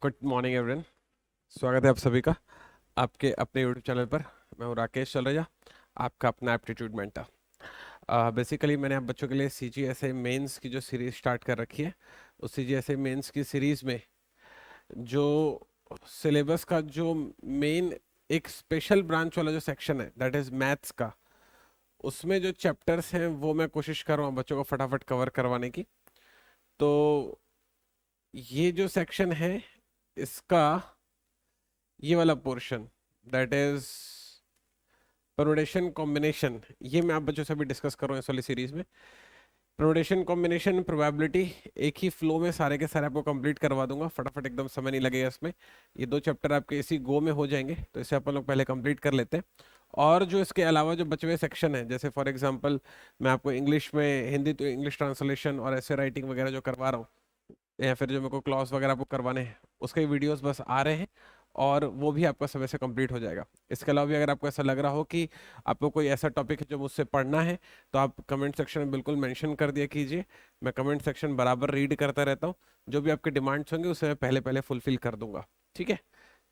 Good morning everyone. स्वागत है आप सभी का आपके अपने यूट्यूब चैनल पर। मैं हूँ राकेश चलरेजा, आपका अपना एप्टीट्यूड मेंटर। बेसिकली मैंने आप बच्चों के लिए सी जी एस आई मेन्स की जो सीरीज स्टार्ट कर रखी है, उस सी जी एस आई मेन्स की सीरीज में जो सिलेबस का जो मेन एक स्पेशल ब्रांच वाला जो सेक्शन है दैट इज मैथ्स का, उसमें जो चैप्टर्स हैं वो मैं कोशिश कर रहा हूँ बच्चों को फटाफट कवर करवाने की। तो ये जो सेक्शन है इसका ये वाला portion that is permutation combination, ये मैं आप बच्चों से भी डिस्कस कर रहा हूँ इस वाली सीरीज में। परमुटेशन कॉम्बिनेशन प्रोबेबिलिटी एक ही फ्लो में सारे के सारे आपको कंप्लीट करवा दूंगा फटाफट, एकदम समय नहीं लगेगा इसमें। ये दो चैप्टर आपके इसी गो में हो जाएंगे, तो इसे अपन लोग पहले कंप्लीट कर लेते हैं। और जो इसके अलावा जो बचे हुए सेक्शन है, जैसे फॉर एग्जांपल मैं आपको इंग्लिश में हिंदी टू इंग्लिश ट्रांसलेशन और ऐसे राइटिंग वगैरह जो करवा रहा हूँ, या फिर जो मेरे को क्लास वगैरह आपको करवाने हैं, उसके वीडियोस बस आ रहे हैं और वो भी आपका समय से कंप्लीट हो जाएगा। इसके अलावा भी अगर आपको ऐसा लग रहा हो कि आपको कोई ऐसा टॉपिक है जो मुझसे पढ़ना है, तो आप कमेंट सेक्शन में बिल्कुल मेंशन कर दिया कीजिए। मैं कमेंट सेक्शन बराबर रीड करता रहता हूँ, जो भी आपके डिमांड्स होंगे उसे मैं पहले पहले फुलफिल कर दूंगा। ठीक है,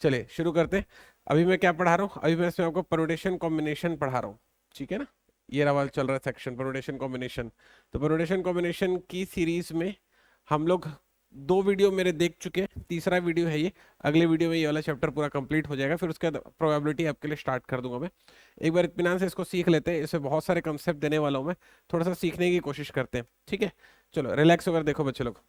चलिए शुरू करते हैं। अभी मैं क्या पढ़ा रहा हूँ, अभी मैं इसमें आपको परमुटेशन कॉम्बिनेशन पढ़ा रहा हूँ। ठीक है ना, ये रहा चल रहा है सेक्शन परमुटेशन कॉम्बिनेशन। तो परमुटेशन कॉम्बिनेशन की सीरीज में हम लोग दो वीडियो मेरे देख चुके हैं, तीसरा वीडियो है ये। अगले वीडियो में ये वाला चैप्टर पूरा कंप्लीट हो जाएगा, फिर उसके बाद प्रोबेबिलिटी आपके लिए स्टार्ट कर दूंगा मैं। एक बार इत्मीनान से इसको सीख लेते हैं, इसमें बहुत सारे कंसेप्ट देने वाला हूँ मैं, थोड़ा सा सीखने की कोशिश करते हैं। ठीक है, चलो रिलैक्स होकर देखो बच्चे लोग।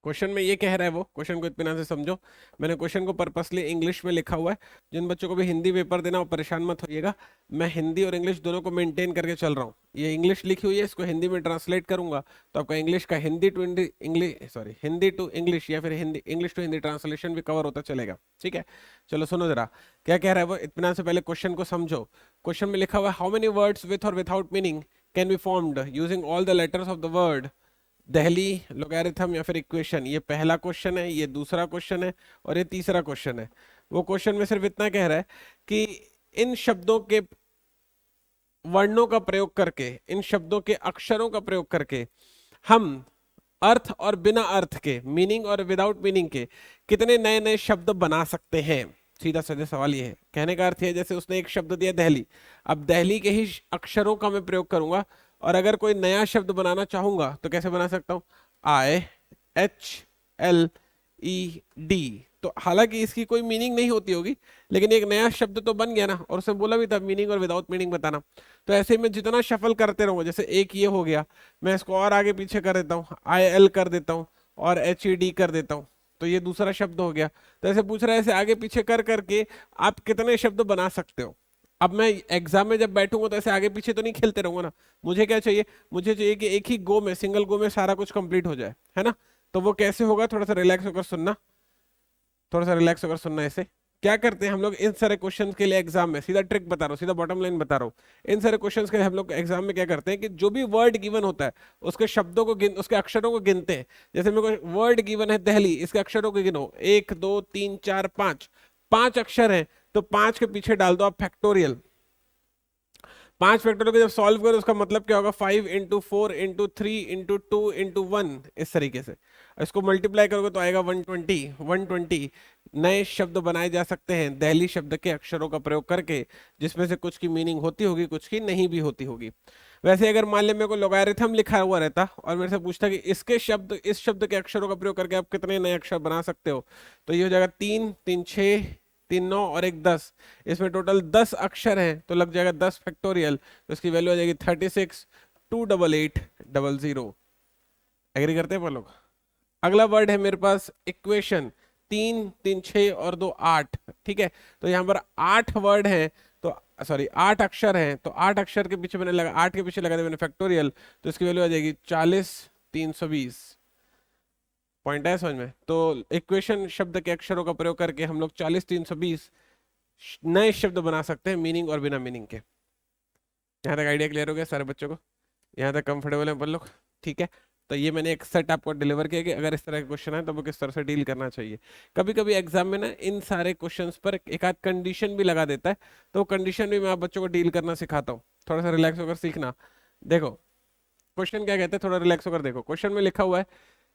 क्वेश्चन में ये कह रहा है, वो क्वेश्चन को इत्मीनान से समझो। मैंने क्वेश्चन को पर्पसली इंग्लिश में लिखा हुआ है, जिन बच्चों को भी हिंदी पेपर देना हो परेशान मत होइएगा। मैं हिंदी और इंग्लिश दोनों को मेंटेन करके चल रहा हूँ। ये इंग्लिश लिखी हुई है, इसको हिंदी में ट्रांसलेट करूंगा तो आपका इंग्लिश का Hindi to English, sorry Hindi to English या फिर Hindi English to Hindi translation भी कवर होता चलेगा। ठीक है, चलो सुनो जरा क्या कह रहा है वो। इत्मीनान से पहले क्वेश्चन को समझो। क्वेश्चन में लिखा हुआ है, हाउ मेनी वर्ड्स विथ और without meaning can be formed using all the letters of the word Delhi logarithm या फिर इक्वेशन। ये पहला क्वेश्चन है, ये दूसरा क्वेश्चन है और ये तीसरा क्वेश्चन है। वो क्वेश्चन में सिर्फ इतना कह रहा है कि इन शब्दों के वर्णों का प्रयोग करके, इन शब्दों के अक्षरों का प्रयोग करके हम अर्थ और बिना अर्थ के, मीनिंग और विदाउट मीनिंग के कितने नए नए शब्द बना सकते हैं। सीधा सीधा सवाल ये है। कहने का अर्थ है जैसे उसने एक शब्द दिया दहली, अब दहली के ही अक्षरों का मैं प्रयोग करूंगा और अगर कोई नया शब्द बनाना चाहूंगा तो कैसे बना सकता हूँ, IHLED। तो हालांकि इसकी कोई मीनिंग नहीं होती होगी, लेकिन एक नया शब्द तो बन गया ना, और उसने बोला भी था मीनिंग और विदाउट मीनिंग बताना। तो ऐसे ही मैं जितना शफल करते रहूंगा, जैसे एक ये हो गया, मैं इसको और आगे पीछे कर देता हूँ, IL कर देता हूँ और HED कर देता हूँ, तो ये दूसरा शब्द हो गया। तो ऐसे पूछ रहा है, ऐसे आगे पीछे कर करके आप कितने शब्द बना सकते हो। अब मैं एग्जाम में जब बैठूंगा तो ऐसे आगे पीछे तो नहीं खेलते रहूंगा ना। मुझे क्या चाहिए, मुझे चाहिए कि एक ही गो में, सिंगल गो में सारा कुछ कंप्लीट हो जाए, है ना। तो वो कैसे होगा, थोड़ा सा रिलैक्स होकर सुनना, थोड़ा सा रिलैक्स होकर सुनना। ऐसे क्या करते हैं हम लोग इन सारे क्वेश्चंस के लिए एग्जाम में, सीधा ट्रिक बता रहा हूँ, सीधा बॉटम लाइन बता रहा हूँ। इन सारे क्वेश्चंस के लिए हम लोग एग्जाम में क्या करते हैं कि जो भी वर्ड गिवन होता है उसके शब्दों को उसके अक्षरों को गिनते हैं। जैसे मेरे को वर्ड गिवन है दहली, इसके अक्षरों को गिनो, 1 2 3 4 5, 5 अक्षर हैं, तो 5 के पीछे डाल दो आप फैक्टोरियल। 5 फैक्टोरियल को जब सॉल्व करो उसका मतलब क्या होगा, 5 इंटू 4 इंटू 3 इंटू 2 इंटू 1, इस तरीके से। इसको मल्टीप्लाई करोगे तो आएगा 120। 120 नए शब्द बनाए जा सकते हैं दहली शब्द के अक्षरों का प्रयोग करके, जिसमें से कुछ की मीनिंग होती होगी, कुछ की नहीं भी होती होगी। वैसे अगर मान लिया मेरे को लोगारिथम लिखा हुआ रहता और मेरे से पूछता कि इसके शब्द, इस शब्द के अक्षरों का प्रयोग करके आप कितने नए अक्षर बना सकते हो, तो ये हो जाएगा 3 3 6 3 9 और 1 10। इसमें टोटल 10 अक्षर हैं, तो लग जाएगा 10 फैक्टोरियल, तो इसकी वैल्यू आ जाएगी 36 28800। एग्री करते हैं लोग। अगला वर्ड है मेरे पास इक्वेशन, 3 3 6 और 2 8। ठीक है, तो यहाँ पर 8 वर्ड हैं, तो सॉरी 8 अक्षर हैं, तो 8 अक्षर के पीछे मैंने लगा, 8 के पीछे लगा दिया मैंने फैक्टोरियल, तो इसकी वैल्यू आ जाएगी 40 320। पॉइंट है समझ में। तो इक्वेशन शब्द के अक्षरों का प्रयोग करके हम लोग 40 320 नए शब्द बना सकते हैं, मीनिंग और बिना मीनिंग के। यहाँ तक आइडिया क्लियर हो गया सारे बच्चों को, यहाँ तक कंफर्टेबल है अपन लोग। ठीक है, तो ये मैंने एक सेट आपको डिलीवर किया कि अगर इस तरह के क्वेश्चन है तो वो किस तरह से डील करना चाहिए। कभी कभी एग्जाम में ना इन सारे क्वेश्चंस पर एक आध कंडीशन भी लगा देता है, तो कंडीशन भी मैं आप बच्चों को डील करना सिखाता हूँ। थोड़ा सा रिलैक्स होकर सीखना। देखो क्वेश्चन क्या कहते हैं, थोड़ा रिलैक्स होकर देखो। क्वेश्चन में लिखा हुआ है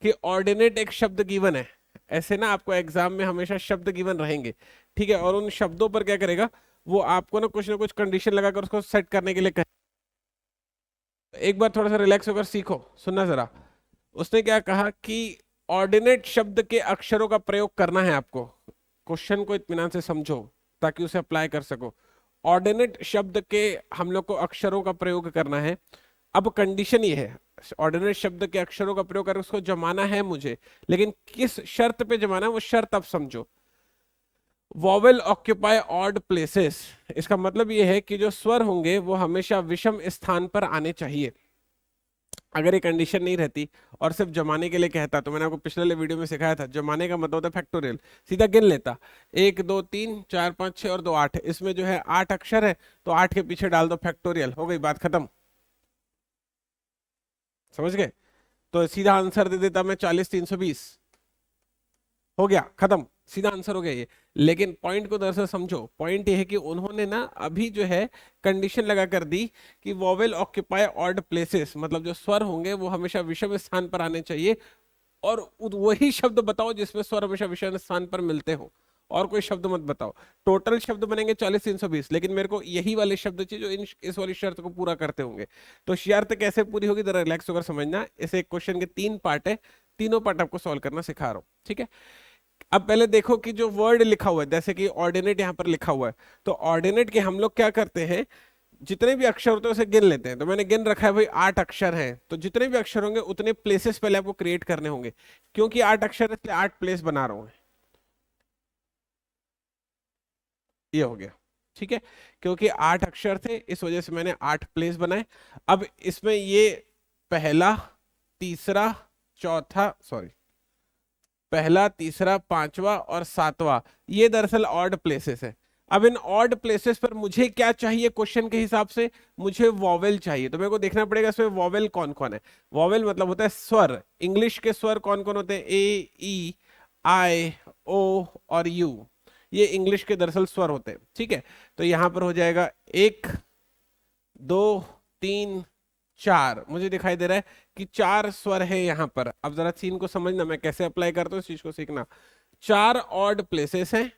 कि ऑर्डिनेट एक शब्द गिवन है, ऐसे ना आपको एग्जाम में हमेशा शब्द गिवन रहेंगे, ठीक है, और उन शब्दों पर क्या करेगा वो आपको ना कुछ कंडीशन लगाकर उसको सेट करने के लिए कहे। एक बार थोड़ा सा रिलैक्स होकर सीखो, सुनना जरा। उसने क्या कहा कि ऑर्डिनेट शब्द के अक्षरों का प्रयोग करना है आपको। क्वेश्चन को इत्मीनान से समझो ताकि उसे अप्लाई कर सको। ऑर्डिनेट शब्द के हम लोग को अक्षरों का प्रयोग करना है। अब कंडीशन ये है, ऑर्डिनेट शब्द के अक्षरों का प्रयोग कर उसको जमाना है मुझे, लेकिन किस शर्त पे जमाना है वो शर्त अब समझो। वॉवेल ऑक्यूपाई ऑड प्लेसेस, इसका मतलब ये है कि जो स्वर होंगे वो हमेशा विषम स्थान पर आने चाहिए। अगर ये कंडीशन नहीं रहती और सिर्फ जमाने के लिए कहता, तो मैंने आपको पिछले वीडियो में सिखाया था जमाने का मतलब होता है फैक्टोरियल, सीधा गिन लेता 1 2 3 4 5 6 और 2 8, इसमें जो है 8 अक्षर है तो 8 के पीछे डाल दो फैक्टोरियल, हो गई बात खत्म। समझ गए? तो सीधा आंसर दे देता मैं 40 320, हो गया खत्म, सीधा आंसर हो गया ये। लेकिन पॉइंट को दरअसल समझो, पॉइंट ये है कि उन्होंने ना अभी जो है कंडीशन लगा कर दी कि वोवेल ऑक्यूपाई ऑड प्लेसेस, मतलब जो स्वर होंगे वो हमेशा विषम स्थान पर आने चाहिए, और वही शब्द बताओ जिसमें स्वर हमेशा विषम स्थान पर मिलते हो, और कोई शब्द मत बताओ। टोटल शब्द बनेंगे 40 320, लेकिन मेरे को यही वाले शब्द चाहिए जो इस वाली शर्त को पूरा करते होंगे। तो शर्त कैसे पूरी होगी जरा रिलैक्स होकर समझना। इसे क्वेश्चन के 3 पार्ट है, तीनों पार्ट आपको सॉल्व करना सिखा रहा हूँ, ठीक है। अब पहले देखो कि जो वर्ड लिखा हुआ है, जैसे कि ऑर्डिनेट यहाँ पर लिखा हुआ है, तो ऑर्डिनेट के हम लोग क्या करते हैं, जितने भी अक्षर होते हैं उसे गिन लेते हैं। तो मैंने गिन रखा है भाई 8 अक्षर हैं, तो जितने भी अक्षर होंगे उतने प्लेसेस पहले आपको क्रिएट करने होंगे। क्योंकि 8 अक्षर है इसलिए 8 प्लेस बना रहा हूं, ये हो गया, ठीक है। क्योंकि 8 अक्षर थे इस वजह से मैंने 8 प्लेस बनाए। अब इसमें ये पहला तीसरा चौथा, सॉरी, पहला तीसरा पांचवा और सातवां, ये दरअसल ऑड प्लेसेस है। अब इन ऑड प्लेसेस पर मुझे क्या चाहिए क्वेश्चन के हिसाब से, मुझे वॉवेल चाहिए। तो मेरे को देखना पड़ेगा इसमें वॉवेल कौन कौन है। वॉवेल मतलब होता है स्वर, इंग्लिश के स्वर कौन कौन होते हैं, ए ई आई ओ और यू, ये इंग्लिश के दरअसल स्वर होते हैं, ठीक है। तो यहां पर हो जाएगा 1 2 3 4, मुझे दिखाई दे रहा है कि 4 स्वर है यहाँ पर। अब जरा सीन को समझना, मैं कैसे अप्लाई करता हूँ इस चीज को सीखना। 4 ऑड प्लेसेस हैं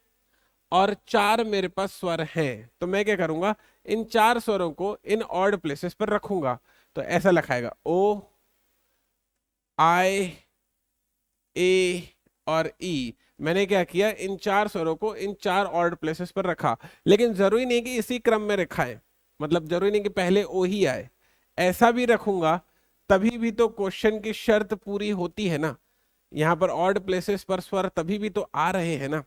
और 4 मेरे पास स्वर हैं, तो मैं क्या करूंगा, इन 4 स्वरों को इन ऑड प्लेसेस पर रखूंगा। तो ऐसा लिखाएगा ओ आई ए और ई। मैंने क्या किया, इन 4 स्वरों को इन 4 ऑड प्लेसेस पर रखा। लेकिन जरूरी नहीं कि इसी क्रम में रखा है, मतलब जरूरी नहीं कि पहले ओ ही आए, ऐसा भी रखूंगा तभी भी तो क्वेश्चन की शर्त पूरी होती है ना। यहाँ पर ऑड प्लेसेस पर स्वर तभी भी तो आ रहे हैं ना।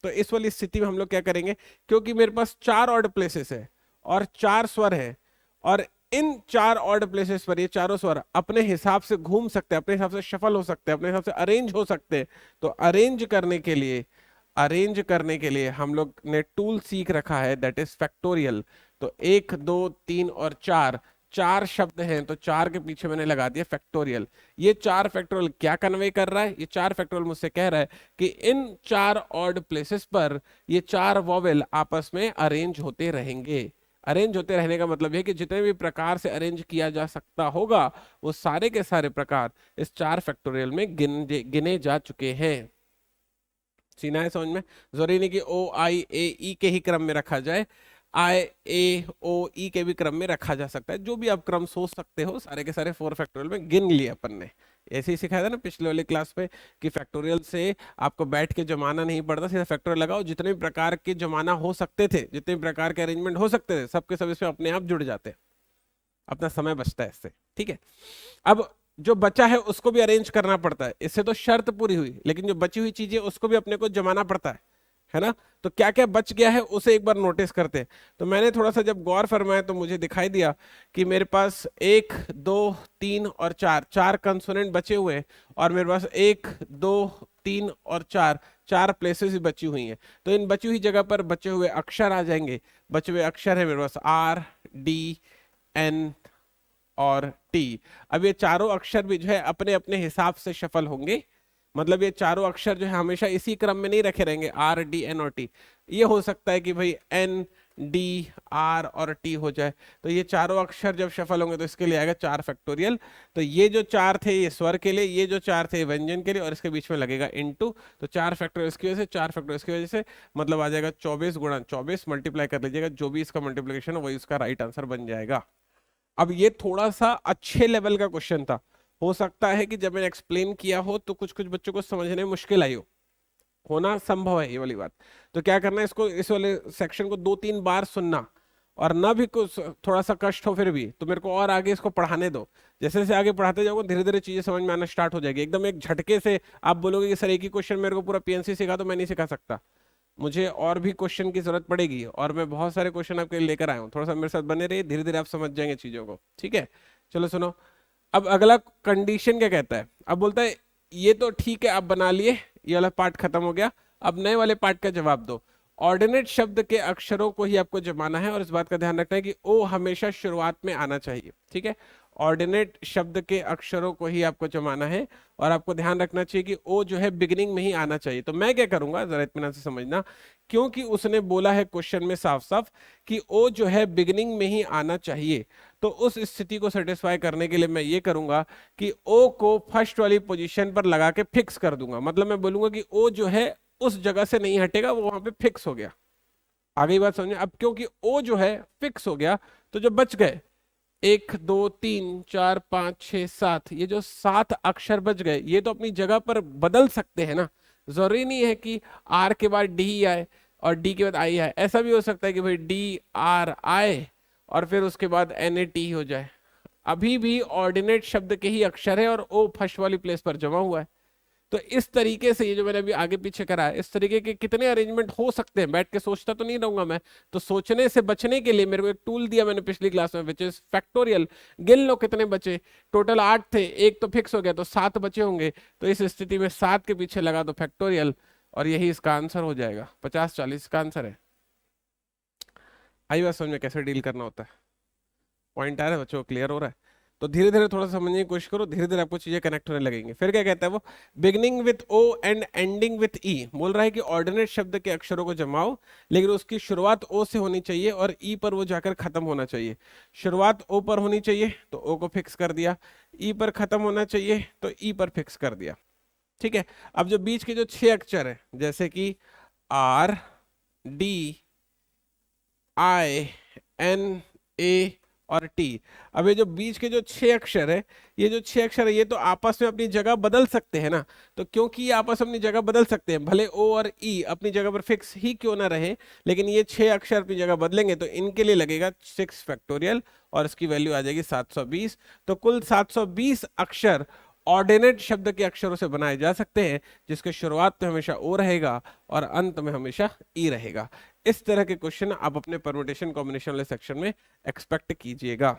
तो इस वाली स्थिति में हम लोग क्या करेंगे, क्योंकि मेरे पास 4 ऑड प्लेसेस है और 4 स्वर है, और इन 4 ऑड प्लेसेस पर ये चारों स्वर अपने हिसाब से घूम सकते हैं, अपने हिसाब से शफल हो सकते हैं, अपने हिसाब से अरेंज हो सकते हैं। तो अरेंज करने के लिए हम लोग ने टूल सीख रखा है, दैट इज फैक्टोरियल। तो 1 2 3 और 4, 4 शब्द हैं तो 4 के पीछे मैंने लगा दिया फैक्टोरियल। ये 4 फैक्टोरियल क्या कन्वे कर रहा है, ये 4 फैक्टोरियल मुझसे कह रहा है कि इन 4 ऑड प्लेसेस पर ये 4 वॉवेल आपस में अरेंज होते रहेंगे। अरेंज होते रहने का मतलब है कि जितने भी प्रकार से अरेंज किया जा सकता होगा वो सारे के सारे प्रकार इस 4 फैक्टोरियल में गिने जा चुके हैं। सीना है समझ में? जरूरी नहीं कि ओ आई ए ई के ही क्रम में रखा जाए, आई ए ओ ई के भी क्रम में रखा जा सकता है। जो भी आप क्रम सोच सकते हो सारे के सारे 4 फैक्टोरियल में गिन लिए अपन ने। ऐसे ही सिखाया था ना पिछले वाले क्लास में कि फैक्टोरियल से आपको बैठ के जमाना नहीं पड़ता, सीधा फैक्टोरियल लगाओ, जितने भी प्रकार के जमाना हो सकते थे, जितने भी प्रकार के अरेंजमेंट हो सकते थे, सबके सब इसमें अपने आप जुड़ जाते हैं, अपना समय बचता है इससे, ठीक है। अब जो बचा है उसको भी अरेंज करना पड़ता है, इससे तो शर्त पूरी हुई, लेकिन जो बची हुई चीजें उसको भी अपने को जमाना पड़ता है ना। तो क्या क्या बच गया है उसे एक बार नोटिस करते हैं। तो मैंने थोड़ा सा जब गौर फरमाया तो मुझे दिखाई दिया कि मेरे पास 1 2 3 और 4, 4 कंसोनेंट बचे हुए हैं, और मेरे पास 1 2 3 और 4, 4 प्लेसेस भी बची हुई हैं। तो इन बची हुई जगह पर बचे हुए अक्षर आ जाएंगे। बचे हुए अक्षर है मेरे पास आर डी एन और टी। अब ये चारों अक्षर भी जो है अपने अपने हिसाब से शफल होंगे, मतलब ये चारों अक्षर जो है हमेशा इसी क्रम में नहीं रखे रहेंगे, आर डी एन और टी। ये हो सकता है कि भाई एन डी आर और टी हो जाए। तो ये चारों अक्षर जब शफल होंगे तो इसके लिए आएगा 4 फैक्टोरियल। तो ये जो 4 थे ये स्वर के लिए, ये जो 4 थे व्यंजन के लिए, और इसके बीच में लगेगा इनटू। तो 4 फैक्टोरियल इसकी वजह से, 4 फैक्टोरियल इसकी वजह से, मतलब आ जाएगा 24 गुणा 24, मल्टीप्लाई कर लीजिएगा, जो भी इसका मल्टीप्लीकेशन है वही उसका राइट आंसर बन जाएगा। अब ये थोड़ा सा अच्छे लेवल का क्वेश्चन था। हो सकता है कि जब मैंने एक्सप्लेन किया हो तो कुछ कुछ बच्चों को समझने में मुश्किल आई हो, होना संभव है ये वाली बात। तो क्या करना है, इसको इस वाले सेक्शन को 2-3 बार सुनना, और ना भी कुछ थोड़ा सा कष्ट हो फिर भी तो मेरे को और आगे इसको पढ़ाने दो। जैसे जैसे आगे पढ़ाते जाओगे धीरे धीरे चीजें समझ में आना स्टार्ट हो जाएगी। एकदम एक झटके से आप बोलोगे कि सर एक ही क्वेश्चन मेरे को पूरा पीएनसी सिखा, तो मैं नहीं सिखा सकता, मुझे और भी क्वेश्चन की जरूरत पड़ेगी, और मैं बहुत सारे क्वेश्चन आपके लिए लेकर आया हूँ। थोड़ा सा मेरे साथ बने रहिए, धीरे धीरे आप समझ जाएंगे चीजों को, ठीक है। चलो सुनो, अब अगला कंडीशन क्या कहता है। अब बोलता है ये तो ठीक है आप बना लिए, ये वाला पार्ट खत्म हो गया, अब नए वाले पार्ट का जवाब दो। ऑर्डिनेट शब्द के अक्षरों को ही आपको जमाना है, और इस बात का ध्यान रखना है कि ओ हमेशा शुरुआत में आना चाहिए, ठीक है। ऑर्डिनेट शब्द के अक्षरों को ही आपको जमाना है, और आपको ध्यान रखना चाहिए कि ओ जो है बिगिनिंग में ही आना चाहिए। तो मैं क्या करूंगा, जरा इत्मीनान से समझना, क्योंकि उसने बोला है क्वेश्चन में साफ साफ कि ओ जो है बिगिनिंग में ही आना चाहिए, तो उस स्थिति को सेटिस्फाई करने के लिए मैं ये करूंगा कि ओ को फर्स्ट वाली पोजीशन पर लगा के फिक्स कर दूंगा। मतलब मैं बोलूंगा कि ओ जो है उस जगह से नहीं हटेगा, वो वहां पे फिक्स हो गया। आ गई बात समझ में। अब क्योंकि ओ जो है फिक्स हो गया, तो जो बच गए 1 2 3 4 5 6 7, ये जो 7 अक्षर बच गए ये तो अपनी जगह पर बदल सकते हैं ना। जरूरी नहीं है कि आर के बाद डी आए और डी के बाद आई आए, ऐसा भी हो सकता है कि भाई डी आर आए और फिर उसके बाद एन ए टी हो जाए। अभी भी ऑर्डिनेट शब्द के ही अक्षर है और ओ फर्स्ट वाली प्लेस पर जमा हुआ है। तो इस तरीके से ये जो मैंने अभी आगे पीछे करा है, इस तरीके के कितने अरेंजमेंट हो सकते हैं, बैठ के सोचता तो नहीं रहूंगा मैं। तो सोचने से बचने के लिए मेरे को एक टूल दिया मैंने पिछली क्लास में, विच इज फैक्टोरियल। गिन लो कितने बचे, टोटल 8 थे, एक तो फिक्स हो गया तो 7 बचे होंगे। तो इस स्थिति में 7 के पीछे लगा दो फैक्टोरियल, और यही इसका आंसर हो जाएगा। 50-40 का आंसर है। आई बात समझ में कैसे डील करना होता है। पॉइंट आ रहा है बच्चों, क्लियर हो रहा है। तो धीरे धीरे थोड़ा समझने की कोशिश करो, धीरे धीरे आपको चीजें कनेक्ट होने लगेंगे। फिर क्या कहता है वो, beginning with O and ending with E. बोल रहा है कि ऑर्डिनेट शब्द के अक्षरों को जमाओ, लेकिन उसकी शुरुआत ओ से होनी चाहिए और ई पर वो जाकर खत्म होना चाहिए। शुरुआत ओ पर होनी चाहिए तो ओ को फिक्स कर दिया, ई पर खत्म होना चाहिए तो ई पर फिक्स कर दिया, ठीक है। अब जो बीच के जो 6 अक्षर है, जैसे कि R D I N A और टी, अब ये जो बीच के जो 6 अक्षर है, ये जो 6 अक्षर है ये तो आपस में अपनी जगह बदल सकते हैं ना। तो क्योंकि ये आपस में अपनी जगह बदल सकते हैं, भले ओ और ई अपनी जगह पर फिक्स ही क्यों ना रहे, लेकिन ये 6 अक्षर अपनी जगह बदलेंगे तो इनके लिए लगेगा 6 फैक्टोरियल, और इसकी वैल्यू आ जाएगी 720। तो कुल 720 अक्षर ऑर्डिनेट शब्द के अक्षरों से बनाए जा सकते हैं, जिसके शुरुआत में हमेशा ओ रहेगा और अंत में हमेशा ई रहेगा। इस तरह के क्वेश्चन आप अपने परम्यूटेशन कॉम्बिनेशन वाले सेक्शन में एक्सपेक्ट कीजिएगा,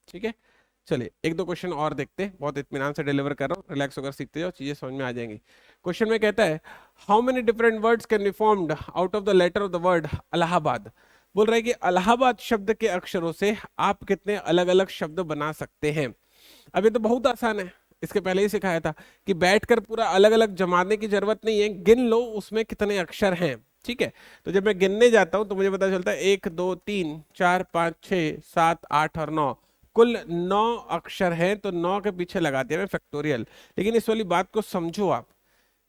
ठीक है। चलिए एक दो क्वेश्चन और देखते हैं, बहुत इत्मीनान से डिलीवर कर रहा हूँ, रिलैक्स होकर सीखते जाओ, चीजें समझ में आ जाएंगी। क्वेश्चन में कहता है how many different words can be formed out of the letter of the word Allahabad. बोल रहा है कि इलाहाबाद शब्द के अक्षरों से आप कितने अलग अलग शब्द बना सकते हैं। अब ये तो बहुत आसान है, इसके पहले ही सिखाया था कि बैठकर पूरा अलग अलग जमाने की जरूरत नहीं है, गिन लो उसमें कितने अक्षर हैं, ठीक है। तो जब मैं गिनने जाता हूं तो मुझे पता चलता है 1 2 3 4 5 6 7 8 और 9, कुल 9 अक्षर हैं। तो 9 के पीछे लगा दिया मैं फैक्टोरियल। लेकिन इस वाली बात को समझो आप,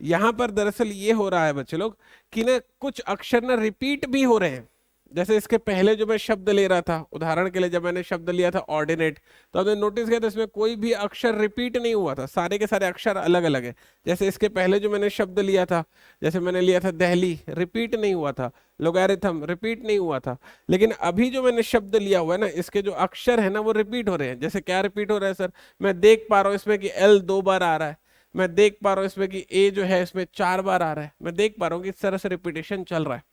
यहां पर दरअसल ये हो रहा है बच्चे लोग कि ना कुछ अक्षर ना रिपीट भी हो रहे हैं। जैसे इसके पहले जो मैं शब्द ले रहा था, उदाहरण के लिए जब मैंने शब्द लिया था ऑर्डिनेट, तो आपने नोटिस किया तो इसमें कोई भी अक्षर रिपीट नहीं हुआ था, सारे के सारे अक्षर अलग अलग है। जैसे इसके पहले जो मैंने शब्द लिया था, जैसे मैंने लिया था दिल्ली, रिपीट नहीं हुआ था, लोगारिथम रिपीट नहीं हुआ था। लेकिन अभी जो मैंने शब्द लिया हुआ है ना, इसके जो अक्षर है ना वो रिपीट हो रहे हैं। जैसे क्या रिपीट हो रहा है सर, मैं देख पा रहा हूँ इसमें कि एल 2 बार आ रहा है, मैं देख पा रहा हूँ इसमें कि ए जो है इसमें 4 बार आ रहा है, मैं देख पा रहा हूँ कि इस तरह से रिपीटेशन चल रहा है।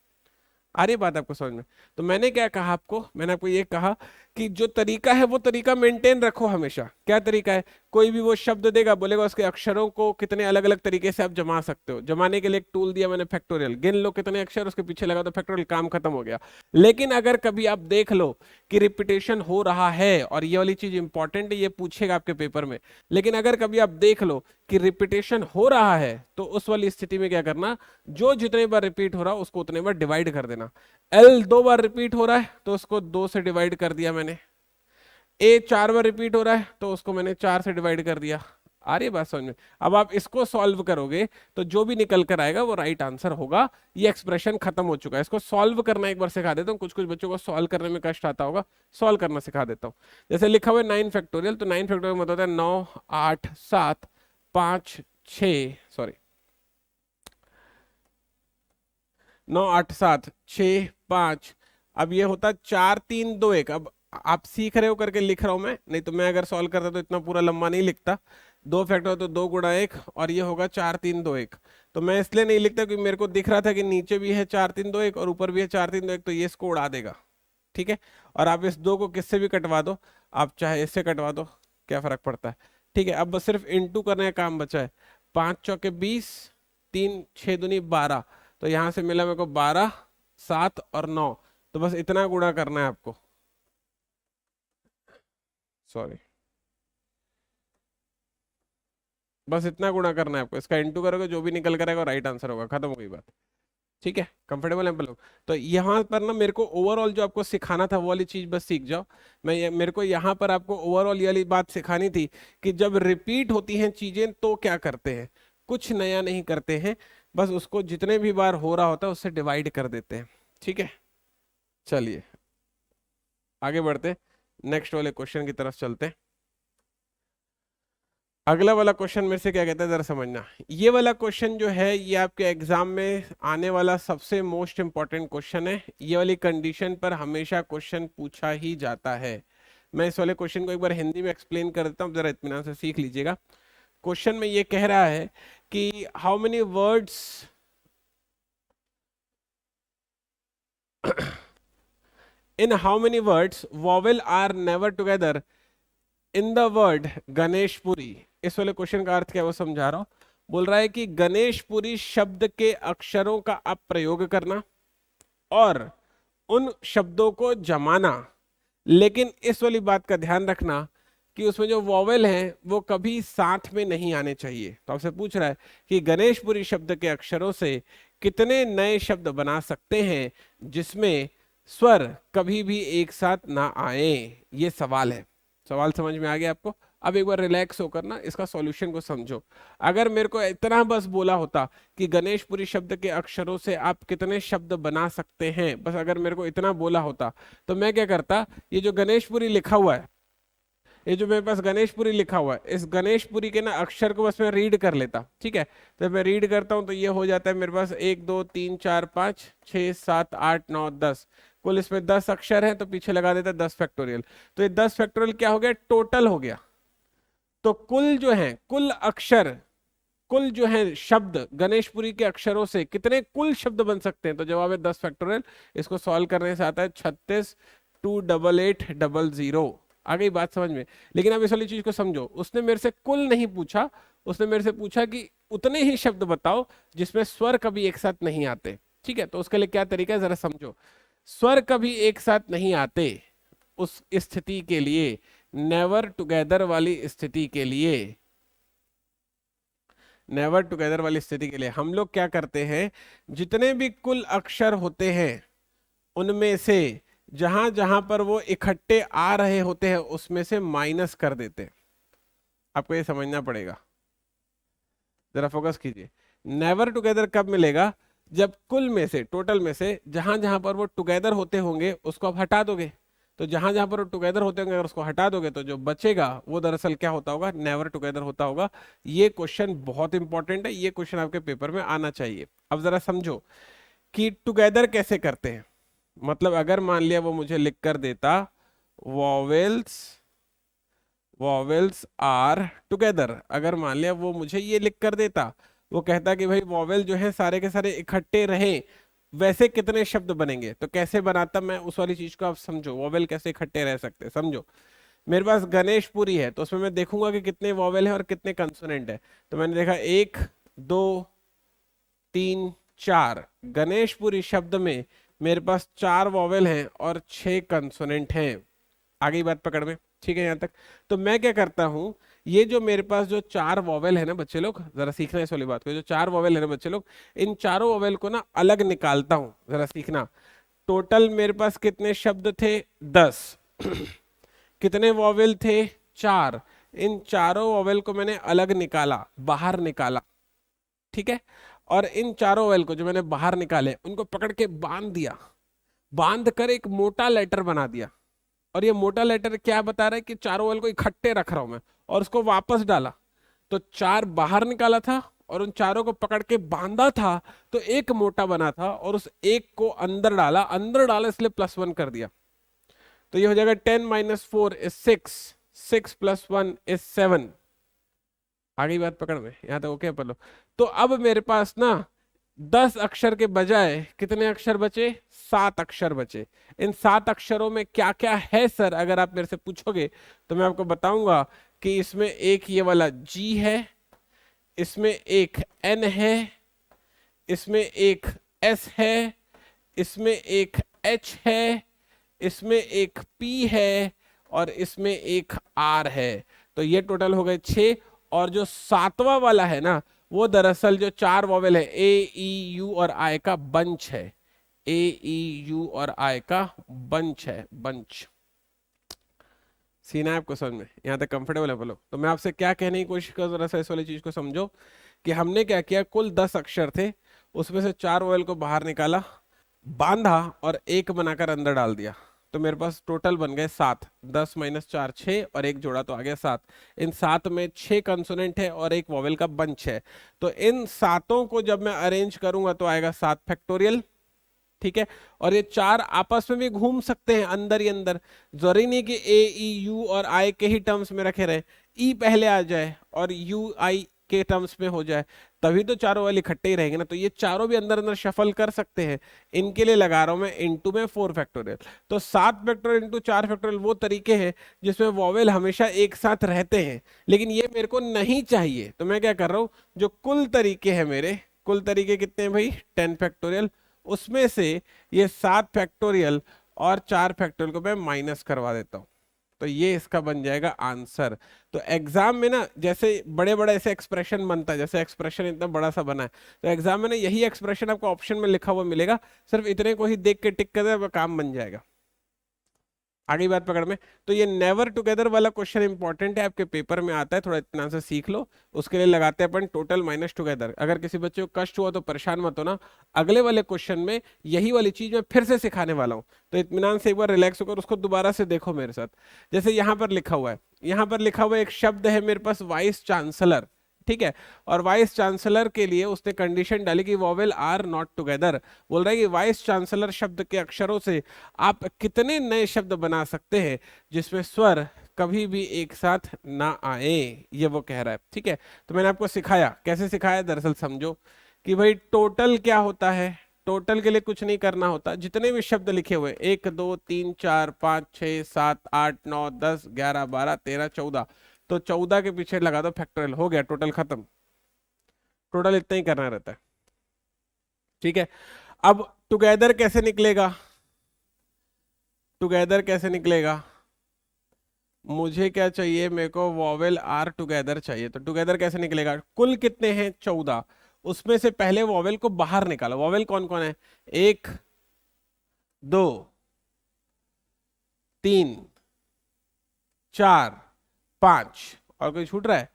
आ रही बात आपको समझ में। तो मैंने क्या कहा आपको, मैंने आपको ये कहा कि जो तरीका है वो तरीका मेंटेन रखो हमेशा। क्या तरीका है? कोई भी वो शब्द देगा, बोलेगा उसके अक्षरों को कितने अलग अलग तरीके से आप जमा सकते हो। जमाने के लिए एक टूल दिया मैंने, फैक्टोरियल। गिन लो कितने अक्षर, उसके पीछे लगा दो फैक्टोरियल, काम खत्म हो गया। लेकिन अगर कभी आप देख लो कि रिपीटेशन हो रहा है, और ये वाली चीज इंपॉर्टेंट है, ये पूछेगा आपके पेपर में, लेकिन अगर कभी आप देख लो कि रिपीटेशन हो रहा है, तो उस वाली स्थिति में क्या करना, जो जितने बार रिपीट हो रहा है उसको उतने बार डिवाइड कर देना। एल 2 बार रिपीट हो रहा है तो उसको 2 से डिवाइड कर दिया मैंने। ए 4 बार रिपीट हो रहा है तो उसको मैंने 4 से डिवाइड कर दिया। आ रही है बात समझ में? अब आप इसको सॉल्व करोगे तो जो भी निकल कर आएगा वो राइट आंसर होगा। ये एक्सप्रेशन खत्म हो चुका है। इसको सॉल्व करना एक बार सिखा देता हूँ, कुछ कुछ बच्चों को सॉल्व करने में कष्ट आता होगा, सॉल्व करना सिखा देता हूँ। जैसे लिखा हुआ है 9 फैक्टोरियल, तो 9 फैक्टोरियल मतलब होता है 9 8 7 5 6, सॉरी 9 8 7 6 5। अब ये होता 4 3 2 1। अब आप सीख रहे हो करके लिख रहा हूं मैं, नहीं तो मैं अगर सॉल्व करता तो इतना पूरा लंबा नहीं लिखता। 2 फैक्टर तो 2 गुणा 1, और ये होगा 4 3 2 1। तो मैं इसलिए नहीं लिखता क्योंकि मेरे को दिख रहा था कि नीचे भी है 4 3 2 1 और ऊपर भी है 4 3 2 1, तो ये इसको उड़ा देगा। ठीक है, और आप इस 2 को किससे भी कटवा दो, आप चाहे इससे कटवा दो, क्या फर्क पड़ता है। ठीक है, अब बस सिर्फ इंटू करने का काम बचा है। 5 चौके 20, 3 6 दूनी 12, तो यहां से मिला मेरे को 12 7 और 9, तो बस इतना गुणा करना है आपको। सॉरी, बस इतना गुणा करना है आपको, इसका इंटू करोगे जो भी निकल कर आएगा राइट आंसर होगा, खत्म हो गई बात। ठीक है, कंफर्टेबल है लोग? तो यहाँ पर ना मेरे को ओवरऑल जो आपको सिखाना था वो वाली चीज बस सीख जाओ। मेरे को यहाँ पर आपको ओवरऑल ये वाली बात सिखानी थी कि जब रिपीट होती हैं चीजें तो क्या करते हैं, कुछ नया नहीं करते हैं, बस उसको जितने भी बार हो रहा होता है उससे डिवाइड कर देते हैं। ठीक है, चलिए आगे बढ़ते, नेक्स्ट वाले क्वेश्चन की तरफ चलते हैं। अगला वाला क्वेश्चन मेरे से क्या कहता है जरा समझना। ये वाला क्वेश्चन जो है ये आपके एग्जाम में आने वाला सबसे मोस्ट इंपॉर्टेंट क्वेश्चन है। ये वाली कंडीशन पर हमेशा क्वेश्चन पूछा ही जाता है। मैं इस वाले क्वेश्चन को एक बार हिंदी में एक्सप्लेन कर देता हूँ, जरा इत्मीनान से सीख लीजिएगा। क्वेश्चन में ये कह रहा है कि how many words in how many words vowel are never together in the word Ganeshpuri. इस वाले क्वेश्चन का अर्थ क्या है वो समझा रहा हूं। बोल रहा है कि गणेशपुरी शब्द के अक्षरों का आप प्रयोग करना और उन शब्दों को जमाना, लेकिन इस वाली बात का ध्यान रखना कि उसमें जो वॉवेल हैं वो कभी साथ में नहीं आने चाहिए। तो आपसे पूछ रहा है कि गणेशपुरी शब्द के अक्षरों से कितने नए शब्द बना सकते हैं जिसमें स्वर कभी भी एक साथ ना आए। ये सवाल है। सवाल समझ में आ गया आपको? अब एक बार रिलैक्स होकर ना इसका सॉल्यूशन को समझो। अगर मेरे को इतना बस बोला होता कि गणेशपुरी शब्द के अक्षरों से आप कितने शब्द बना सकते हैं, बस अगर मेरे को इतना बोला होता तो मैं क्या करता, ये जो गणेशपुरी लिखा हुआ है, ये जो मेरे पास गणेशपुरी लिखा हुआ है, इस गणेशपुरी के ना अक्षर को बस मैं रीड कर लेता। ठीक है, तो मैं रीड करता हूं तो ये हो जाता है मेरे पास 1 2 3 4 5 6 7 8 9 10। कुल इसमें 10 अक्षर हैं तो पीछे लगा देता 10 फैक्टोरियल। तो ये 10 फैक्टोरियल क्या हो गया, टोटल हो गया। तो कुल जो है, कुल अक्षर, कुल जो है शब्द गणेशपुरी के अक्षरों से कितने कुल शब्द बन सकते हैं, तो जवाब है 10 फैक्टोरियल। इसको सॉल्व करने से आता है 36 2 8 8 0 0। आ गई बात समझ में? लेकिन अब इस वाली चीज को समझो, उसने मेरे से कुल नहीं पूछा, उसने मेरे से पूछा कि उतने ही शब्द बताओ जिसमें स्वर कभी एक साथ नहीं आते। ठीक है, तो उसके लिए क्या तरीका है जरा समझो। स्वर कभी एक साथ नहीं आते, उस स्थिति के लिए, नेवर टुगेदर वाली स्थिति के लिए, नेवर टुगेदर वाली स्थिति के लिए हम लोग क्या करते हैं, जितने भी कुल अक्षर होते हैं उनमें से जहां जहां पर वो इकट्ठे आ रहे होते हैं उसमें से माइनस कर देते हैं। आपको ये समझना पड़ेगा, जरा फोकस कीजिए। नेवर टुगेदर कब मिलेगा, जब कुल में से, टोटल में से जहां जहां पर वो टुगेदर होते होंगे उसको आप हटा दोगे। तो जहां जहां पर वो टुगेदर होते होंगे अगर उसको हटा दोगे तो जो बचेगा वो दरअसल क्या होता होगा, नेवर टुगेदर होता होगा। ये क्वेश्चन बहुत इंपॉर्टेंट है, ये क्वेश्चन आपके पेपर में आना चाहिए। अब जरा समझो कि टुगेदर कैसे करते हैं। मतलब अगर मान लिया वो मुझे लिख कर देता वॉवेल्स, वॉवेल्स आर टुगेदर, अगर मान लिया वो मुझे ये लिख कर देता, वो कहता कि भाई वॉवेल जो है सारे के सारे इकट्ठे रहें वैसे कितने शब्द बनेंगे। तो कैसे बनाता मैं उस वाली चीज को आप समझो, वॉवेल कैसे इकट्ठे रह सकते हैं समझो। मेरे पास गणेशपुरी है तो उसमें मैं देखूंगा कि कितने वॉवेल है और कितने कंसोनेंट है। तो मैंने देखा 1 2 3 4, गणेशपुरी शब्द में मेरे पास 4 वॉवेल हैं और 6 कंसोनेंट हैं। आ गई बात पकड़ में, ठीक है यहाँ तक। तो मैं क्या करता हूँ, ये जो मेरे पास जो 4 वॉवेल है ना बच्चे लोग, जरा सीखना है इस वाली बात को, जो 4 वॉवेल है ना बच्चे लोग, इन चारों वॉवेल को ना अलग निकालता हूँ, जरा सीखना। टोटल मेरे पास कितने शब्द थे, 10। कितने वॉवेल थे, 4। इन चारों वॉवेल को मैंने अलग निकाला, बाहर निकाला, ठीक है। और इन चारों वॉवेल को जो मैंने बाहर निकाले उनको पकड़ के बांध दिया, बांध कर एक मोटा लेटर बना दिया। और ये मोटा लेटर क्या बता रहा है कि चारों वॉवेल को इकट्ठे रख रहा हूं मैं, और उसको वापस डाला तो 4 बाहर निकाला था और उन चारों को पकड़ के बांधा था तो एक मोटा बना था, और उस एक को अंदर डाला, अंदर डाला इसलिए +1 कर दिया। तो ये हो जाएगा 10 - 4 = 6, 6 + 1 = 7। आगे बात पकड़ में, यहाँ तक ओके पढ़ लो। तो अब मेरे पास ना 10 अक्षर के बजाय कितने अक्षर बचे, 7 अक्षर बचे। इन 7 अक्षरों में क्या क्या है सर, अगर आप मेरे से पूछोगे तो मैं आपको बताऊंगा कि इसमें एक ये वाला G है, इसमें एक N है, इसमें एक S है, इसमें एक H है, इसमें एक P है, और इसमें एक R है। तो ये टोटल हो गए 6। और जो 7वां वाला है ना, वो दरअसल जो 4 वॉवेल है A E U और I का बंच है, A E U और I का बंच है, बंच। सीना है आपको समझ में, यहाँ तक कंफर्टेबल है बोलो। तो मैं आपसे क्या कहने की कोशिश कर, जरा सा इस वाली चीज को समझो कि हमने क्या किया, कुल 10 अक्षर थे, उसमें से 4 वॉवेल को बाहर निकाला, बांधा और एक बनाकर अंदर डाल दिया। तो मेरे पास टोटल बन गए 7। 10 - 4 6, और एक जोड़ा तो आ गया 7। इन 7 में 6 कंसोनेंट है और एक वॉवेल का बंच है। तो इन सातों को जब मैं अरेंज करूंगा तो आएगा 7 फैक्टोरियल, ठीक है। और ये 4 आपस में भी घूम सकते हैं अंदर ही अंदर, जरूरी नहीं कि A E U और I के ही टर्म्स में रखे रहे, E पहले आ जाए और U I के टर्म्स में हो जाए, तभी तो चारों वाले इकट्ठे ही रहेंगे ना। तो ये चारों भी अंदर अंदर शफल कर सकते हैं। इनके लिए लगा रहा हूं मैं इनटू में 4 फैक्टोरियल। तो 7 फैक्टोरियल इंटू 4 फैक्टोरियल वो तरीके हैं जिसमें वॉवेल हमेशा एक साथ रहते हैं, लेकिन ये मेरे को नहीं चाहिए। तो मैं क्या कर रहा हूं, जो कुल तरीके हैं मेरे, कुल तरीके कितने हैं भाई, 10 फैक्टोरियल, उसमें से ये 7 फैक्टोरियल और 4 फैक्टोरियल को मैं माइनस करवा देता हूं। तो ये इसका बन जाएगा आंसर। तो एग्जाम में ना जैसे बड़े बड़े ऐसे एक्सप्रेशन बनता है, जैसे एक्सप्रेशन इतना बड़ा सा बना है, तो एग्जाम में ना यही एक्सप्रेशन आपको ऑप्शन में लिखा हुआ मिलेगा, सिर्फ इतने को ही देख के टिक कर दे, काम बन जाएगा। आगे बात पकड़ में। तो ये नेवर टुगेदर वाला क्वेश्चन इंपॉर्टेंट है, आपके पेपर में आता है, थोड़ा इतना से सीख लो। उसके लिए लगाते हैं अपन टोटल माइनस टुगेदर। अगर किसी बच्चे को कष्ट हुआ तो परेशान मत होना, अगले वाले क्वेश्चन में यही वाली चीज मैं फिर से सिखाने वाला हूँ। तो इत्मीनान से एक बार रिलैक्स होकर उसको दोबारा से देखो मेरे साथ। जैसे यहाँ पर लिखा हुआ है, यहाँ पर लिखा हुआ एक शब्द है मेरे पास, वाइस चांसलर, ठीक है। और वाइस चांसलर के लिए उसने कंडीशन डाली कि वॉवेल आर नॉट टुगेदर। बोल रहा है कि वाइस चांसलर शब्द के अक्षरों से आप कितने नए शब्द बना सकते हैं जिसमें स्वर कभी भी एक साथ ना आए, ये वो कह रहा है, ठीक है। तो मैंने आपको सिखाया, कैसे सिखाया, दरअसल समझो कि भाई टोटल क्या होता है। टोटल के लिए कुछ नहीं करना होता, जितने भी शब्द लिखे हुए 1 2 3 4 5 6 7 8 9 10 11 12 13 14, तो 14 के पीछे लगा दो फैक्टोरियल, हो गया, टोटल खत्म। टोटल इतना ही करना रहता है, ठीक है। अब टुगेदर कैसे निकलेगा, टुगेदर कैसे निकलेगा, मुझे क्या चाहिए, मेरे को वॉवेल आर टुगेदर चाहिए। तो टुगेदर कैसे निकलेगा, कुल कितने हैं 14, उसमें से पहले वॉवेल को बाहर निकालो। वॉवेल कौन कौन है, 1 2 3 4 5, और कोई छूट रहा है,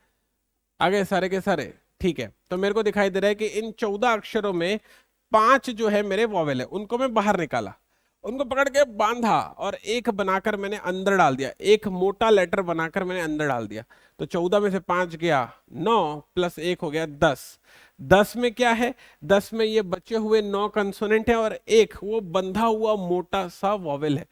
आगे सारे के सारे, ठीक है। तो मेरे को दिखाई दे रहा है कि इन 14 अक्षरों में 5 जो है मेरे वॉवेल है, उनको मैं बाहर निकाला, उनको पकड़ के बांधा और एक बनाकर मैंने अंदर डाल दिया, एक मोटा लेटर बनाकर मैंने अंदर डाल दिया। तो 14 में से 5 गया 9, प्लस 1 हो गया 10। 10 में क्या है, 10 में ये बचे हुए 9 कंसोनेंट है और एक वो बंधा हुआ मोटा सा वॉवेल है।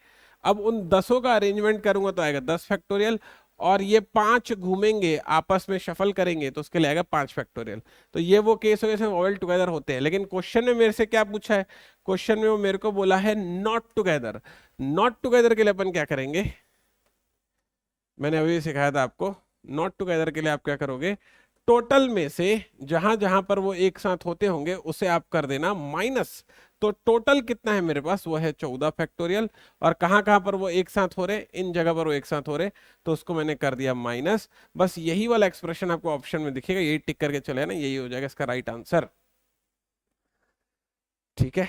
अब उन 10 का अरेंजमेंट करूंगा तो आएगा 10 फैक्टोरियल, और ये 5 घूमेंगे आपस में शफल करेंगे तो उसके लिए आएगा 5 फैक्टोरियल। तो ये वो केस हो गए जिसमें वोवेल टुगेदर होते हैं। लेकिन क्वेश्चन में मेरे से क्या पूछा है, क्वेश्चन में वो मेरे को बोला है नॉट टुगेदर। नॉट टुगेदर के लिए अपन क्या करेंगे, मैंने अभी सिखाया था आपको। नॉट टुगेदर के लिए आप क्या करोगे, टोटल में से जहां जहां पर वो एक साथ होते होंगे उसे आप कर देना माइनस। तो टोटल कितना है मेरे पास, वो है 14 फैक्टोरियल। और कहां कहां पर वो एक साथ हो रहे, इन जगह पर वो एक साथ हो रहे, तो उसको मैंने कर दिया माइनस। बस यही वाला एक्सप्रेशन आपको ऑप्शन में दिखेगा, यही टिक करके चले ना, यही हो जाएगा इसका राइट आंसर। ठीक है,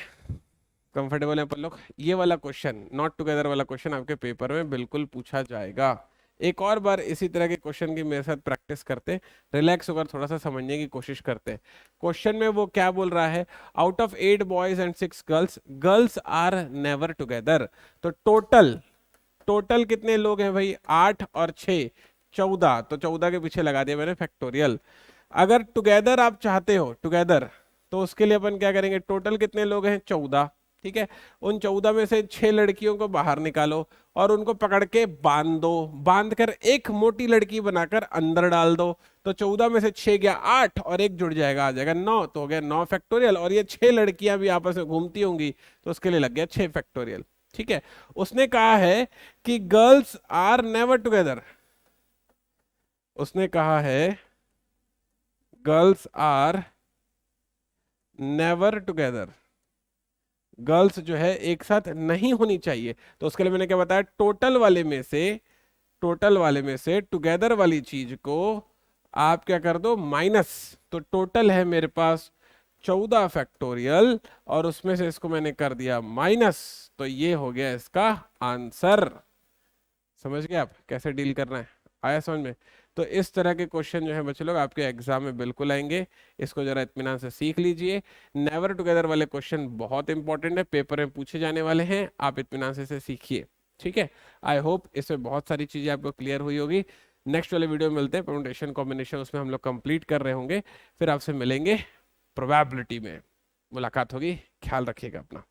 कंफर्टेबल है अपन लोग। ये वाला क्वेश्चन, नॉट टुगेदर वाला क्वेश्चन आपके पेपर में बिल्कुल पूछा जाएगा। एक और बार इसी तरह के क्वेश्चन की मेरे साथ प्रैक्टिस करते, रिलैक्स होकर थोड़ा सा समझने की कोशिश करते। क्वेश्चन में वो क्या बोल रहा है, out of 8 boys and 6 girls, girls are never together. तो टोटल, टोटल कितने लोग हैं भाई, 8 और 6 14। तो 14 के पीछे लगा दिया मैंने फैक्टोरियल। अगर टुगेदर आप चाहते हो, टुगेदर, तो उसके लिए अपन क्या करेंगे, टोटल कितने लोग हैं 14, ठीक है। उन 14 में से 6 लड़कियों को बाहर निकालो और उनको पकड़ के बांध दो, बांध कर एक मोटी लड़की बनाकर अंदर डाल दो। तो 14 में से 6 गया 8 और एक जुड़ जाएगा, आ जाएगा 9, तो हो गया 9 फैक्टोरियल। और ये 6 लड़कियां भी आपस में घूमती होंगी तो उसके लिए लग गया 6 फैक्टोरियल। ठीक है, उसने कहा है कि गर्ल्स आर नेवर टुगेदर, उसने कहा है girls are never together, girls जो है एक साथ नहीं होनी चाहिए। तो उसके लिए मैंने क्या बताया, टोटल वाले में से, टोटल वाले में से टुगेदर वाली चीज को आप क्या कर दो, माइनस। तो टोटल है मेरे पास 14 फैक्टोरियल और उसमें से इसको मैंने कर दिया माइनस। तो ये हो गया इसका आंसर। समझ गए आप कैसे डील करना है, आया समझ में। तो इस तरह के क्वेश्चन जो है बच्चे लोग आपके एग्जाम में बिल्कुल आएंगे, इसको जरा इत्मीनान से सीख लीजिए। नेवर टुगेदर वाले क्वेश्चन बहुत इंपॉर्टेंट है, पेपर में पूछे जाने वाले हैं, आप इत्मीनान से इसे सीखिए। ठीक है, आई होप इसमें बहुत सारी चीजें आपको क्लियर हुई होगी। नेक्स्ट वाले वीडियो में मिलते हैं, परम्यूटेशन कॉम्बिनेशन उसमें हम लोग कंप्लीट कर रहे होंगे। फिर आपसे मिलेंगे प्रोबेबिलिटी में, मुलाकात होगी। ख्याल रखिएगा अपना।